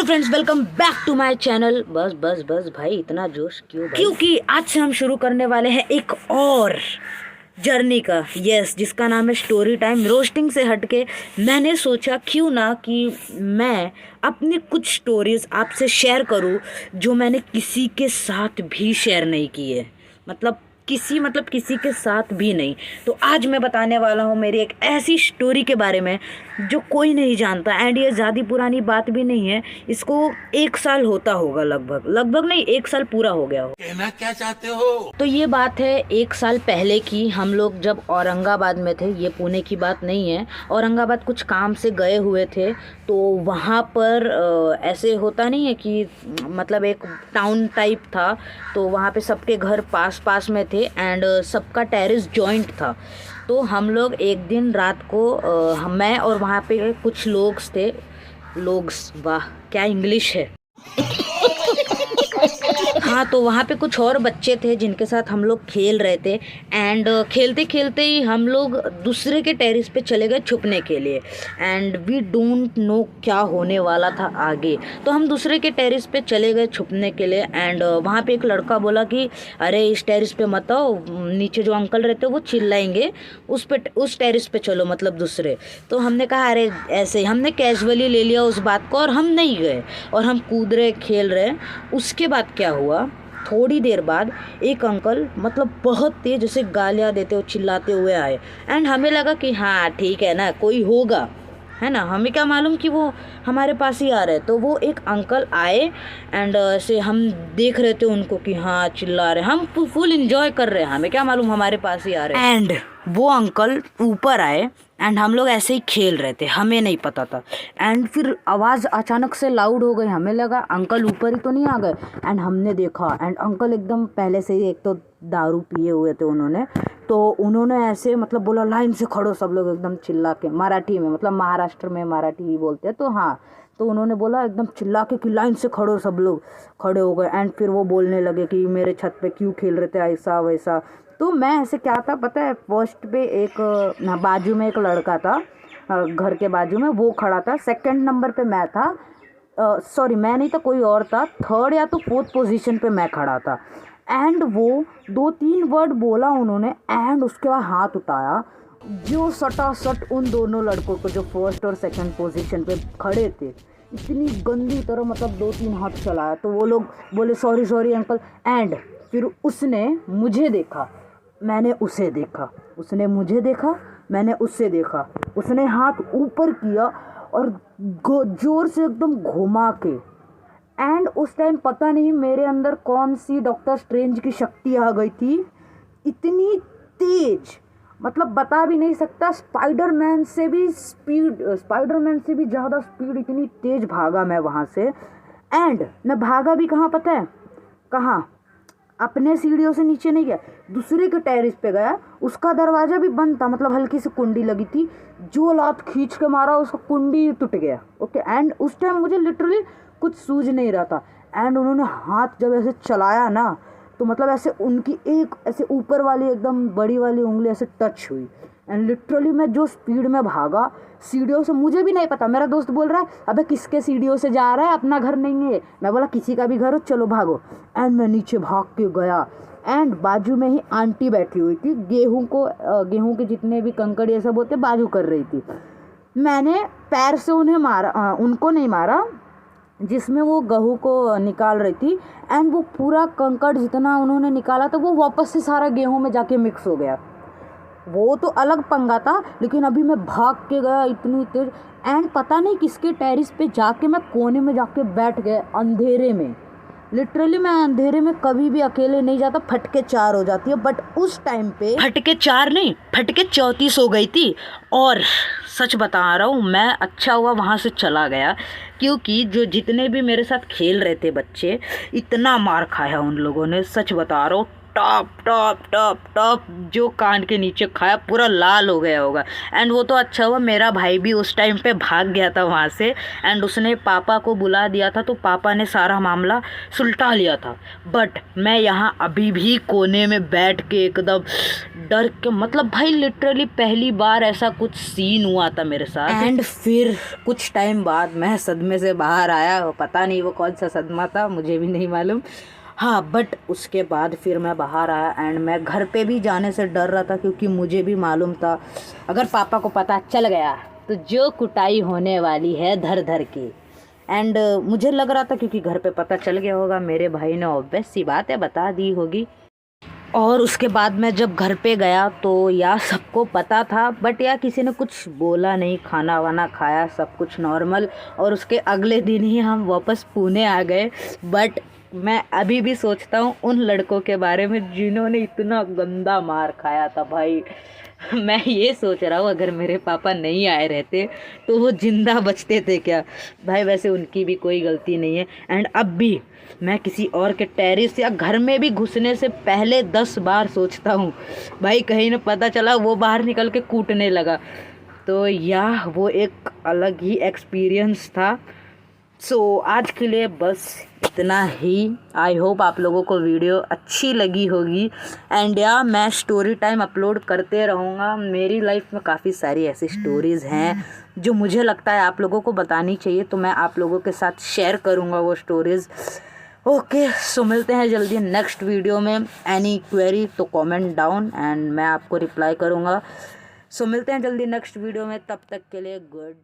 Friends, welcome back to my channel. बस बस बस भाई, इतना जोश क्यों भाई? क्योंकि आज से हम शुरू करने वाले हैं एक और जर्नी का, जिसका नाम है स्टोरी टाइम। रोस्टिंग से हटके मैंने सोचा क्यों ना कि मैं अपनी कुछ स्टोरीज आपसे शेयर करूं जो मैंने किसी के साथ भी शेयर नहीं की है। मतलब किसी के साथ भी नहीं। तो आज मैं बताने वाला हूँ मेरी एक ऐसी स्टोरी के बारे में जो कोई नहीं जानता। एंड ये ज़्यादा पुरानी बात भी नहीं है, इसको 1 साल होता होगा, लगभग नहीं, 1 साल पूरा हो गया हो। कहना क्या चाहते हो? तो ये बात है 1 साल पहले की। हम लोग जब औरंगाबाद में थे, ये पुणे की बात नहीं है, औरंगाबाद कुछ काम से गए हुए थे। तो वहाँ पर ऐसे होता नहीं है कि मतलब एक टाउन टाइप था, तो वहाँ पे सबके घर पास पास में थे एंड सबका टेरेस जॉइंट था। तो हम लोग एक दिन रात को मैं और वहाँ पे कुछ वाह क्या इंग्लिश है। हाँ, तो वहाँ पे कुछ और बच्चे थे जिनके साथ हम लोग खेल रहे थे। एंड खेलते खेलते ही हम लोग दूसरे के टेरेस पे चले गए छुपने के लिए। एंड वी डोंट नो क्या होने वाला था आगे। तो हम दूसरे के टेरेस पे चले गए छुपने के लिए। एंड वहाँ पे एक लड़का बोला कि अरे इस टेरेस पे मत आओ, नीचे जो अंकल रहते वो चिल्लाएंगे, उस टेरेस पे चलो, मतलब दूसरे। तो हमने कहा अरे ऐसे, हमने कैजुअली ले लिया उस बात को और हम नहीं गए। और हम कूद रहे, खेल रहे। उसके बाद क्या हुआ, थोड़ी देर बाद एक अंकल मतलब बहुत तेज जैसे गालियाँ देते हुए चिल्लाते हुए आए। एंड हमें लगा कि हाँ ठीक है ना, कोई होगा, है ना, हमें क्या मालूम कि वो हमारे पास ही आ रहे। तो वो एक अंकल आए एंड ऐसे हम देख रहे थे उनको कि हाँ चिल्ला रहे, हम फुल इंजॉय कर रहे हैं, हमें क्या मालूम हमारे पास ही आ रहे। एंड वो अंकल ऊपर आए एंड हम लोग ऐसे ही खेल रहे थे, हमें नहीं पता था। एंड फिर आवाज़ अचानक से लाउड हो गई, हमें लगा अंकल ऊपर ही तो नहीं आ गए। एंड हमने देखा एंड अंकल एकदम पहले से ही, एक तो दारू पिए हुए थे उन्होंने, तो उन्होंने ऐसे मतलब बोला लाइन से खड़ो सब लोग, एकदम चिल्ला के, मराठी में, मतलब महाराष्ट्र में मराठी ही बोलते हैं, तो हाँ, तो उन्होंने बोला एकदम चिल्ला के कि लाइन से खड़ो, सब लोग खड़े हो गए। एंड फिर वो बोलने लगे कि मेरे छत पे क्यों खेल रहे थे ऐसा वैसा। तो मैं ऐसे, क्या था पता है, फर्स्ट पे एक बाजू में एक लड़का था, घर के बाजू में वो खड़ा था। सेकंड नंबर पे मैं था, सॉरी मैं नहीं था, कोई और था। थर्ड या तो फोर्थ पोजीशन पे मैं खड़ा था। एंड वो 2-3 वर्ड बोला उन्होंने एंड उसके बाद हाथ उठाया, जो सटासट उन दोनों लड़कों को जो फर्स्ट और सेकंड पोजीशन पे खड़े थे, इतनी गंदी तरह मतलब 2-3 हाथ चलाया। तो वो लोग बोले सॉरी सॉरी अंकल। एंड फिर उसने मुझे देखा, मैंने उसे देखा, उसने मुझे देखा, मैंने उससे देखा। उसने हाथ ऊपर किया और जोर से एकदम घुमा के। एंड उस टाइम पता नहीं मेरे अंदर कौन सी डॉक्टर स्ट्रेंज की शक्ति आ गई थी, इतनी तेज, मतलब बता भी नहीं सकता। स्पाइडरमैन से भी ज़्यादा स्पीड, इतनी तेज भागा मैं वहाँ से। एंड मैं भागा भी कहाँ पता है, कहाँ, अपने सीढ़ियों से नीचे नहीं गया, दूसरे के टेरेस पे गया। उसका दरवाज़ा भी बंद था, मतलब हल्की सी कुंडी लगी थी, जो लात खींच के मारा उसका कुंडी टूट गया। ओके, एंड उस टाइम मुझे लिटरली कुछ सूझ नहीं रहा था। एंड उन्होंने हाथ जब ऐसे चलाया ना, तो मतलब ऐसे उनकी एक ऐसे ऊपर वाली एकदम बड़ी वाली उंगली ऐसे टच हुई। एंड लिटरली मैं जो स्पीड में भागा सीढ़ियों से, मुझे भी नहीं पता, मेरा दोस्त बोल रहा है अबे किसके सीढ़ियों से जा रहा है, अपना घर नहीं है। मैं बोला किसी का भी घर हो, चलो भागो। एंड मैं नीचे भाग के गया। एंड बाजू में ही आंटी बैठी हुई थी, गेहूँ के जितने भी कंकड़ ये सब होते बाजू कर रही थी। मैंने पैर से उन्हें मारा, उनको नहीं मारा, जिसमें वो गेहूँ को निकाल रही थी। एंड वो पूरा कंकड़ जितना उन्होंने निकाला था वो वापस से सारा गेहूँ में जाके मिक्स हो गया। वो तो अलग पंगा था, लेकिन अभी मैं भाग के गया इतनी तेज। एंड पता नहीं किसके टेरिस पे जाके मैं कोने में जाके बैठ गया अंधेरे में। लिटरली मैं अंधेरे में कभी भी अकेले नहीं जाता, फटके 4 हो जाती है। बट उस टाइम पे फटके 4 नहीं, फटके 34 हो गई थी। और सच बता रहा हूँ, मैं अच्छा हुआ वहाँ से चला गया, क्योंकि जो जितने भी मेरे साथ खेल रहे थे बच्चे, इतना मार खाया उन लोगों ने, सच बता रहा हूँ। टॉप टॉप टॉप टॉप जो कान के नीचे खाया पूरा लाल हो गया होगा। एंड वो तो अच्छा हुआ मेरा भाई भी उस टाइम पे भाग गया था वहाँ से एंड उसने पापा को बुला दिया था, तो पापा ने सारा मामला सुलटा लिया था। बट मैं यहाँ अभी भी कोने में बैठ के एकदम डर के, मतलब भाई लिटरली पहली बार ऐसा कुछ सीन हुआ था मेरे साथ। एंड फिर कुछ टाइम बाद मैं सदमे से बाहर आया, पता नहीं वो कौन सा सदमा था, मुझे भी नहीं मालूम। हाँ, बट उसके बाद फिर मैं बाहर आया एंड मैं घर पे भी जाने से डर रहा था, क्योंकि मुझे भी मालूम था अगर पापा को पता चल गया तो जो कुटाई होने वाली है धर धर की। एंड मुझे लग रहा था क्योंकि घर पे पता चल गया होगा, मेरे भाई ने ऑब्वियस सी बात है बता दी होगी। और उसके बाद मैं जब घर पे गया तो यार सबको पता था, बट यार किसी ने कुछ बोला नहीं, खाना वाना खाया, सब कुछ नॉर्मल। और उसके अगले दिन ही हम वापस पुणे आ गए। बट मैं अभी भी सोचता हूँ उन लड़कों के बारे में जिन्होंने इतना गंदा मार खाया था भाई। मैं ये सोच रहा हूँ अगर मेरे पापा नहीं आए रहते तो वो जिंदा बचते थे क्या भाई। वैसे उनकी भी कोई गलती नहीं है। एंड अब भी मैं किसी और के टेरिस या घर में भी घुसने से पहले 10 बार सोचता हूँ भाई, कहीं न पता चला वो बाहर निकल के कूटने लगा। तो यह वो एक अलग ही एक्सपीरियंस था। सो आज के लिए बस इतना ही। आई होप आप लोगों को वीडियो अच्छी लगी होगी। एंड या मैं स्टोरी टाइम अपलोड करते रहूँगा। मेरी लाइफ में काफ़ी सारी ऐसी स्टोरीज़ हैं जो मुझे लगता है आप लोगों को बतानी चाहिए, तो मैं आप लोगों के साथ शेयर करूँगा वो स्टोरीज़। ओके, सो मिलते हैं जल्दी नेक्स्ट वीडियो में। एनी क्वेरी तो कमेंट डाउन एंड मैं आपको रिप्लाई करूँगा। सो मिलते हैं जल्दी नेक्स्ट वीडियो में, तब तक के लिए गुड।